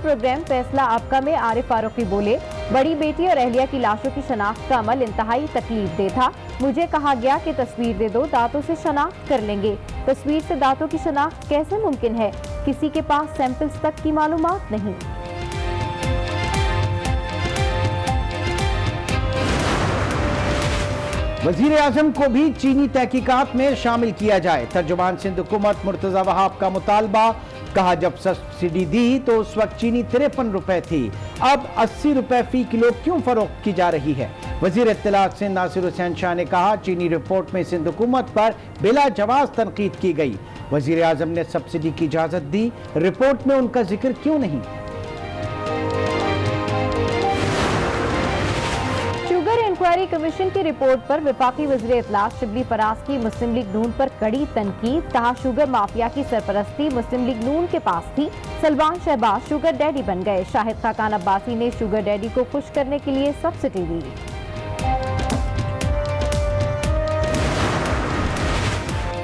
Programme फैसला आपका में आरिफ फारूकी बोले, बड़ी बेटी और अहलिया की लाशों की शनाख्त का अमल इंतहाई तकलीफ दे था। मुझे कहा गया कि तस्वीर दे दो, दांतों से शनाख्त कर लेंगे। तस्वीर से दांतों की शनाख्त कैसे मुमकिन है? किसी के पास सैंपल्स तक की मालूमात नहीं। वजीर आजम को भी चीनी तहकीकात में शामिल किया जाए। तर्जुमान सिंध हुकूमत मुर्तजा वहाब का मुतालबा। कहा, जब सब्सिडी दी तो उस वक्त चीनी 53 रुपए थी, अब 80 रुपए फी किलो क्यों फरोख्त की जा रही है? वजीर इत्तलात सिंध नासिर हुसैन शाह ने कहा, चीनी रिपोर्ट में सिंध हुकूमत पर बिला जवाज तनकीद की गई। वजीर आजम ने सब्सिडी की इजाजत दी, रिपोर्ट में उनका जिक्र क्यों नहीं? इंक्वायरी कमीशन की रिपोर्ट पर वफाकी वज़ीर इत्तलात शिबली फराज की मुस्लिम लीग नून पर कड़ी तनकीद। कहा, शुगर माफिया की सरपरस्ती मुस्लिम लीग नून के पास थी। सलमान शहबाज शुगर डैडी बन गए। शाहिद खाकान अब्बासी ने शुगर डैडी को खुश करने के लिए सब्सिडी दी।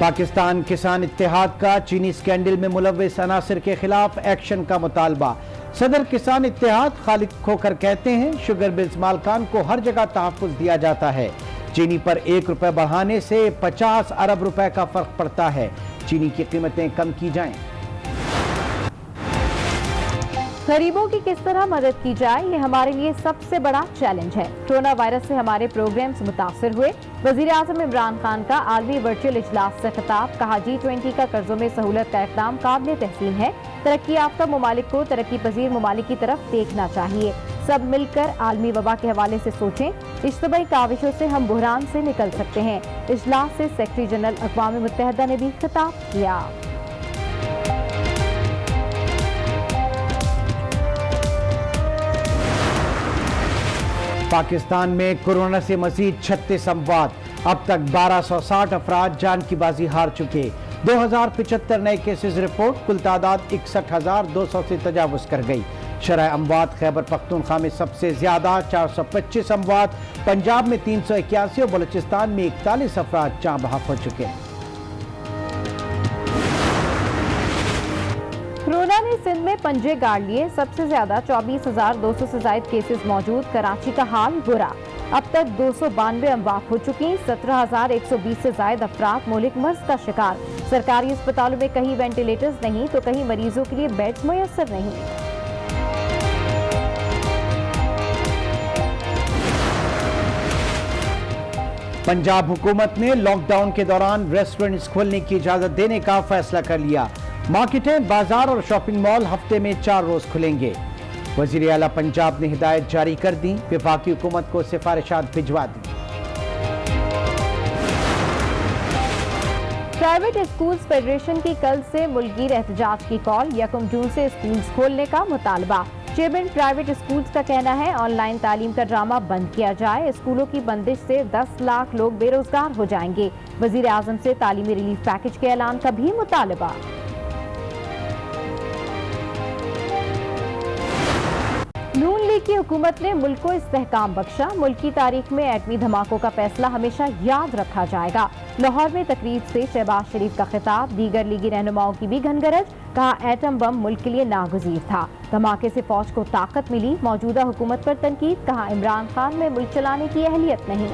पाकिस्तान किसान इत्तेहाद का चीनी स्कैंडल में मुलव्विस अनासिर के खिलाफ एक्शन का मुतालबा। सदर किसान इत्तेहाद खालिद खोखर कहते हैं, शुगर मिल्स मालकान को हर जगह तहफ़्फ़ुज़ दिया जाता है। चीनी पर 1 रुपए बढ़ाने से 50 अरब रुपए का फर्क पड़ता है। चीनी की कीमतें कम की जाएं। गरीबों की किस तरह मदद की जाए, ये हमारे लिए सबसे बड़ा चैलेंज है। कोरोना वायरस से हमारे प्रोग्राम्स मुतासर हुए। वजीर आजम इमरान खान का आलमी वर्चुअल इजलास से खिताब। कहा, G20 का कर्जों में सहूलत का इक़दाम काबिल तहसीन है। तरक्की याफ्ता ममालिक को तरक्की पजीर ममालिक की तरफ देखना चाहिए। सब मिलकर आलमी वबा के हवाले से सोचें। इज्तिमाई काविशों से हम बुहरान से निकल सकते हैं। इजलास से सेक्रेटरी जनरल अक़वाम मुत्तहिदा ने भी खिताब किया। पाकिस्तान में कोरोना से मजीद 36 अमवात। अब तक 1260 अफराद जान की बाजी हार चुके। 2075 नए केसेस रिपोर्ट। कुल तादाद 61,200 से तजावुज कर गई। शरह अमवात खैबर पख्तूनख्वा में सबसे ज्यादा 425 अमवात, पंजाब में 381 और बलूचिस्तान में 41 अफराद जाँ बहक हो चुके। कोरोना ने सिंध में पंजे गाड़ लिए। सबसे ज्यादा 24,200 से ज्यादा केसेस मौजूद। कराची का हाल बुरा। अब तक 292 अमवात हो चुकी। 17,120 से ज्यादा अफराद मुल्क मर्ज का शिकार। सरकारी अस्पतालों में कहीं वेंटिलेटर्स नहीं तो कहीं मरीजों के लिए बेड्स मुयस्सर नहीं। पंजाब हुकूमत ने लॉकडाउन के दौरान रेस्टोरेंट्स खोलने की इजाजत देने का फैसला कर लिया। मार्केटें, बाजार और शॉपिंग मॉल हफ्ते में 4 रोज खुलेंगे। वजीर आला पंजाब ने हिदायत जारी कर दी। वफाकी हुकूमत को सिफारिशात भिजवा दी। प्राइवेट स्कूल्स फेडरेशन की कल से मुल्कगीर एहतजाज की कॉल। 1 जून से स्कूल्स खोलने का मुतालबा। चेयरमैन प्राइवेट स्कूल्स का कहना है, ऑनलाइन तालीम का ड्रामा बंद किया जाए। स्कूलों की बंदिश से 10 लाख लोग बेरोजगार हो जाएंगे। वजीर आजम से तालीमी रिलीफ पैकेज के ऐलान का भी मुतालबा। नून लीग की हुकूमत ने मुल्क को इस्तेहकाम बख्शा। मुल्क की तारीख में एटमी धमाकों का फैसला हमेशा याद रखा जाएगा। लाहौर में तकरीब से शहबाज शरीफ का खिताब। दीगर लीगी रहनुमाओं की भी घनगरज। कहा, एटम बम मुल्क के लिए नागुज़ीर था। धमाके से फौज को ताकत मिली। मौजूदा हुकूमत पर तनकीद। कहा, इमरान खान में मुल्क चलाने की अहलियत नहीं।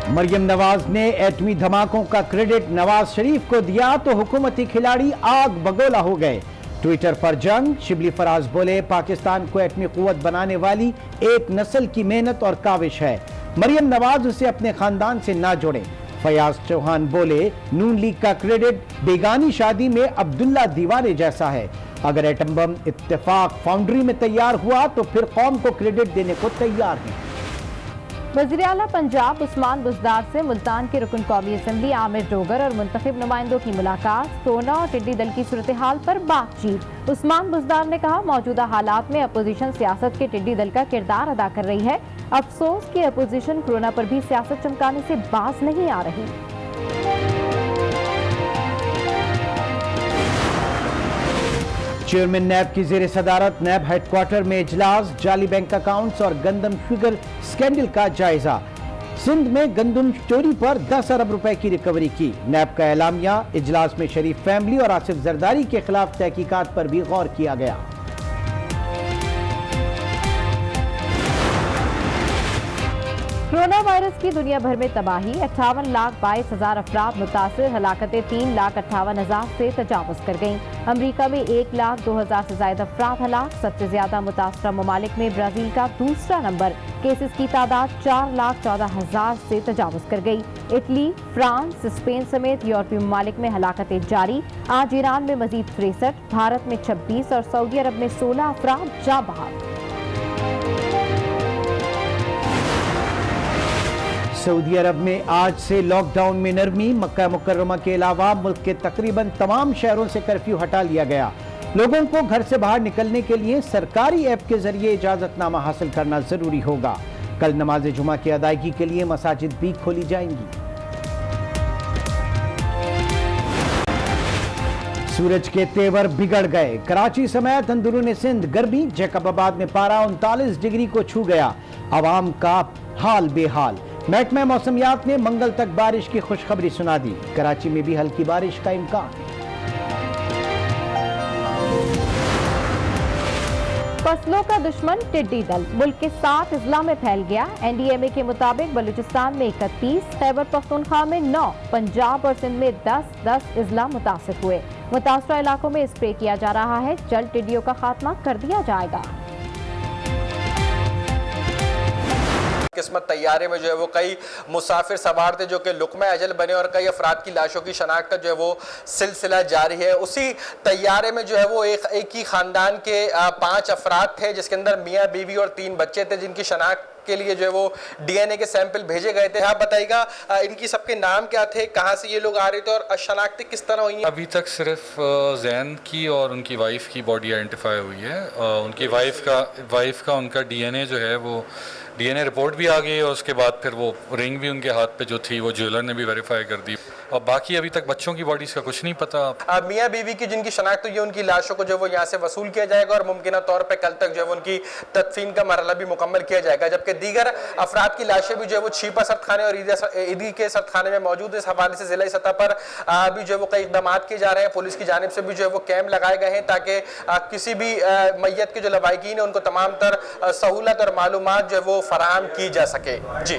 मरियम नवाज ने एटमी धमाकों का क्रेडिट नवाज शरीफ को दिया तो हुकूमती खिलाड़ी आग बगोला हो गए। ट्विटर पर जंग। शिबली फराज बोले, पाकिस्तान को एटमी कुव्वत बनाने वाली एक नस्ल की मेहनत और काविश है। मरियम नवाज उसे अपने खानदान से ना जोड़े। फयाज चौहान बोले, नून लीग का क्रेडिट बेगानी शादी में अब्दुल्ला दीवाने जैसा है। अगर एटम बम इत्तेफाक फाउंड्री में तैयार हुआ तो फिर कौम को क्रेडिट देने को तैयार है। वज़ीर आला पंजाब उस्मान बुज़दार से मुल्तान के रुकन कौमी असम्बली आमिर डोगर और मुंतखब नुमाइंदों की मुलाकात। कोरोना और टिड्डी दल की सूरत हाल पर बातचीत। उस्मान बुज़दार ने कहा, मौजूदा हालात में अपोजिशन सियासत के टिड्डी दल का किरदार अदा कर रही है। अफसोस कि अपोजिशन कोरोना पर भी सियासत चमकाने से बाज नहीं आ रही। चेयरमैन नैब की ज़ेर सदारत नैब हेडक्वार्टर में इजलास। जाली बैंक अकाउंट्स और गंदम शुगर स्कैंडल का जायजा। सिंध में गंदम चोरी पर 10 अरब रुपए की रिकवरी की। नैब का एलामिया, इजलास में शरीफ फैमिली और आसिफ जरदारी के खिलाफ तहकीकात पर भी गौर किया गया। कोरोना वायरस की दुनिया भर में तबाही, 58,22,000 अफराद मुतासिर, हलाकतें 3,58,000 से तजावुज कर गईं। अमरीका में 1,02,000 से ज्यादा अफराद हलाक। सबसे ज्यादा मुतासरा ममालिक में ब्राजील का दूसरा नंबर, केसेस की तादाद 4,14,000 से तजावुज कर गई। इटली, फ्रांस, स्पेन समेत यूरोपीय ममालिक में हलाकतें जारी। आज ईरान में मजीद 63, भारत में 26 और सऊदी अरब में 16 अफराद जाँ बहक। सऊदी अरब में आज से लॉकडाउन में नरमी। मक्का मुकर्रमा के अलावा मुल्क के तकरीबन तमाम शहरों से कर्फ्यू हटा लिया गया। लोगों को घर से बाहर निकलने के लिए सरकारी ऐप के जरिए इजाजतनामा हासिल करना जरूरी होगा। कल नमाज जुमा की अदायगी के लिए मसाजिद भी खोली जाएंगी। सूरज के तेवर बिगड़ गए। कराची समेत अंदरूनी सिंध गर्मी। जैकबाबाद में पारा 39 डिग्री को छू गया। आवाम का हाल बेहाल। महकमा मौसमियात ने मंगल तक बारिश की खुशखबरी सुना दी। कराची में भी हल्की बारिश का इम्कान। फसलों का दुश्मन टिड्डी दल मुल्क के 7 अजला में फैल गया। एनडीएमए के मुताबिक बलूचिस्तान में 31, खैबर पख्तूनख्वा में 9, पंजाब और सिंध में 10 अजला मुतासिर हुए। मुतासरा इलाकों में स्प्रे किया जा रहा है। जल्द टिड्डियों का खात्मा कर दिया जाएगा। किस्मत तैयारे में जो है वो कई मुसाफिर सवार थे जो कि लुकमा अजल बने और कई अफराद की लाशों की शनाख्त का जो है वो सिलसिला जारी है। उसी तैयारे में जो है वो एक ही खानदान के 5 अफराद थे, जिसके अंदर मियाँ बीवी और 3 बच्चे थे, जिनकी शनाख्त के लिए जो है वो डीएनए के सैंपल भेजे गए थे। आप बताइएगा इनकी सबके नाम क्या थे, कहाँ से ये लोग आ रहे थे और शनाख्तें किस तरह हुई? अभी तक सिर्फ जैन की और उनकी वाइफ की बॉडी आइडेंटिफाई हुई है। उनकी वाइफ का उनका डीएनए जो है वो डीएनए रिपोर्ट भी आ गई और उसके बाद फिर वो रिंग भी उनके हाथ पे जो थी वो ज्वेलर ने भी वेरीफाई कर दी। और बाकी अभी तक बच्चों की बॉडीज का कुछ नहीं पता। मियाँ बीवी की जिनकी शनाख्त हुई है उनकी लाशों को जो वो यहाँ से वसूल किया जाएगा और मुमकिन तौर पे कल तक जो है उनकी तदफीन का मरहला भी मुकम्मल किया जाएगा, जबकि दीगर अफराद की लाशें भी जो है वो छीपा सरदखाने और ईदी के सरदखाने में मौजूद है। इस हवाले से जिला सतह पर भी जो है वो कई इक़दाम किए जा रहे हैं। पुलिस की जानिब से भी जो है वो कैंप लगाए गए हैं ताकि किसी भी मैयत के जो लवाहिकीन है उनको तमाम तर सहूलत और मालूमात जो है वो फराहम की जा सके। जी,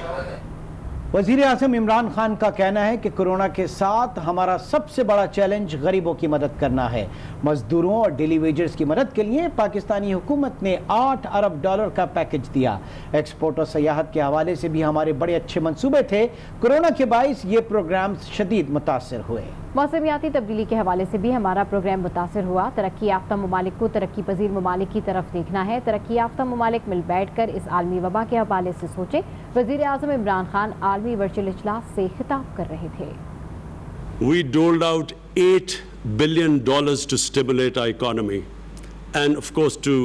वज़ीर आज़म इमरान खान का कहना है कि कोरोना के साथ हमारा सबसे बड़ा चैलेंज गरीबों की मदद करना है। मजदूरों और डेली वेजर्स की मदद के लिए पाकिस्तानी हुकूमत ने $8 अरब का पैकेज दिया। एक्सपोर्ट और सयाहत के हवाले से भी हमारे बड़े अच्छे मंसूबे थे। कोरोना के बाइस ये प्रोग्राम शदीद मुतासिर हुए। मौसमियाती तब्दीली के हवाले से भी हमारा प्रोग्राम मुतासिर हुआ। तरक्की याफ्ता ममालिक को तरक्की पजीर ममालिक की तरफ देखना है। तरक्की याफ्ता ममालिक मिल बैठ कर इस आलमी वबा के हवाले से सोचे। वज़ीर आज़म इमरान खान आलमी वर्चुअल इजलास से खिताब कर रहे थे। We doled out $8 billion to stimulate our economy and of course to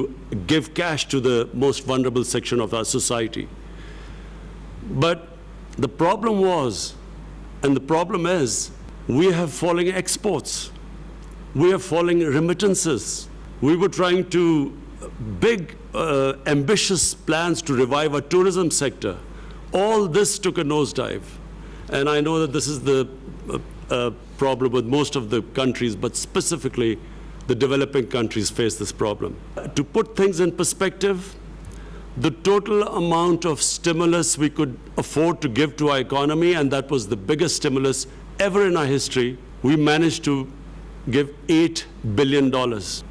give cash to the most vulnerable section of our society. But the problem was, and the problem is, we have falling exports. We have falling remittances. We were trying to big ambitious plans to revive our tourism sector. All this took a nosedive. And I know that this is the problem with most of the countries, but specifically the developing countries face this problem. To put things in perspective, the total amount of stimulus we could afford to give to our economy, and that was the biggest stimulus ever in our history, we managed to give $8 billion.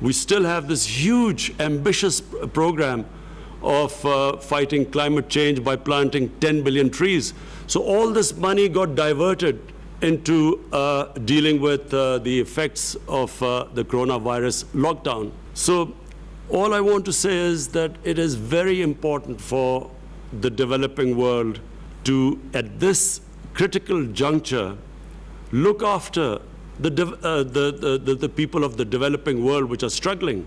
We still have this huge, ambitious program of fighting climate change by planting 10 billion trees. So all this money got diverted into dealing with the effects of the coronavirus lockdown. So all I want to say is that it is very important for the developing world to, at this critical juncture, look after the people of the developing world which are struggling.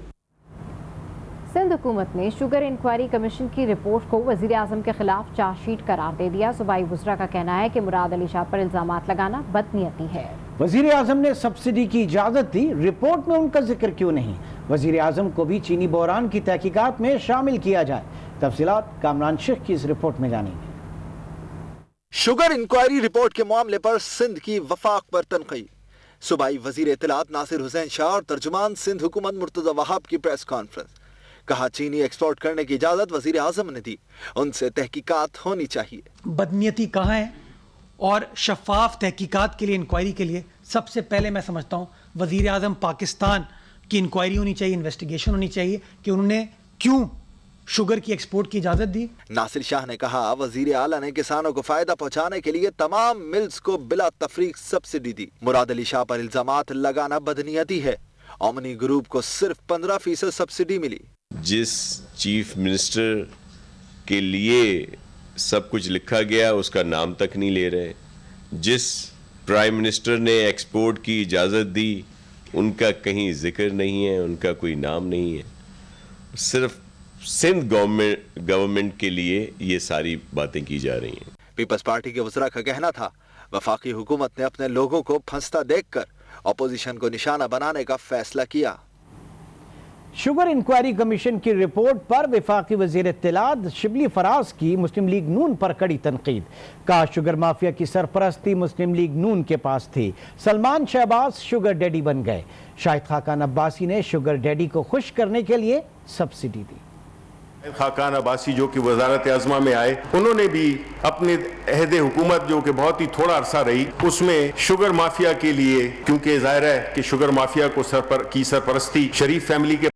Sindh हुकूमत ने sugar inquiry commission की report को वज़ीर आज़म के खिलाफ chargesheet करार दे दिया। सूबाई वुज़रा का कहना है कि मुराद अली शाह पर इल्ज़ामात लगाना बदनीयती है। वज़ीर आज़म ने सब्सिडी की इजाज़त दी, रिपोर्ट में उनका जिक्र क्यों नहीं? वज़ीर आज़म को भी चीनी बहरान की तहकीकात में शामिल किया जाए। तफसीलात कामरान शेख की इस रिपोर्ट में जानेंगे। शुगर इंक्वायरी रिपोर्ट के मामले पर सिंध की वफाक पर तनकीद। सूबाई वजीर इत्तलात नासिर हुसैन शाह और तर्जुमान सिंध हुकूमत मुर्तजा वहाब की प्रेस कॉन्फ्रेंस। कहा चीनी एक्सपोर्ट करने की इजाजत वजीर आजम ने दी, उनसे तहकीकात होनी चाहिए। बदनीयती कहाँ है और शफाफ तहकीकात के लिए, इंक्वायरी के लिए सबसे पहले मैं समझता हूँ वजीर आजम पाकिस्तान की इंक्वायरी होनी चाहिए, इन्वेस्टिगेशन होनी चाहिए कि उन्होंने क्यों शुगर की एक्सपोर्ट की इजाजत दी। नासिर शाह ने कहा वजीर आला ने किसानों को फायदा पहुंचाने के लिए तमाम मिल्स को बिला तफरीक सब्सिडी दी। मुराद अली शाह पर इल्जामात लगाना बदनीयती है। ओमनी ग्रुप को सिर्फ 15% सब्सिडी मिली। जिस चीफ मिनिस्टर के लिए सब कुछ लिखा गया उसका नाम तक नहीं ले रहे, जिस प्राइम मिनिस्टर ने एक्सपोर्ट की इजाज़त दी उनका कहीं जिक्र नहीं है, उनका कोई नाम नहीं है। सिर्फ सिंध गवर्नमेंट के लिए ये सारी बातें की जा रही हैं। पीपल्स पार्टी के वज़रा का कहना था वफाकी हुकूमत ने अपने लोगों को फंसता देखकर अपोजिशन को निशाना बनाने का फैसला किया। शुगर इंक्वायरी कमीशन की रिपोर्ट पर वफाकी वजीर इत्तलात शिबली फराज की मुस्लिम लीग नून पर कड़ी तनकीद। कहा शुगर माफिया की सरपरस्ती मुस्लिम लीग नून के पास थी। सलमान शहबाज शुगर डैडी बन गए। शाहिद खाकान अब्बासी ने शुगर डैडी को खुश करने के लिए सब्सिडी दी। खाकान अब्बासी जो कि वजारत आज़मा में आए, उन्होंने भी अपने अहदे हुकूमत जो कि बहुत ही थोड़ा अरसा रही उसमें शुगर माफिया के लिए, क्योंकि जाहिर है कि शुगर माफिया को सरपरस्ती शरीफ फैमिली के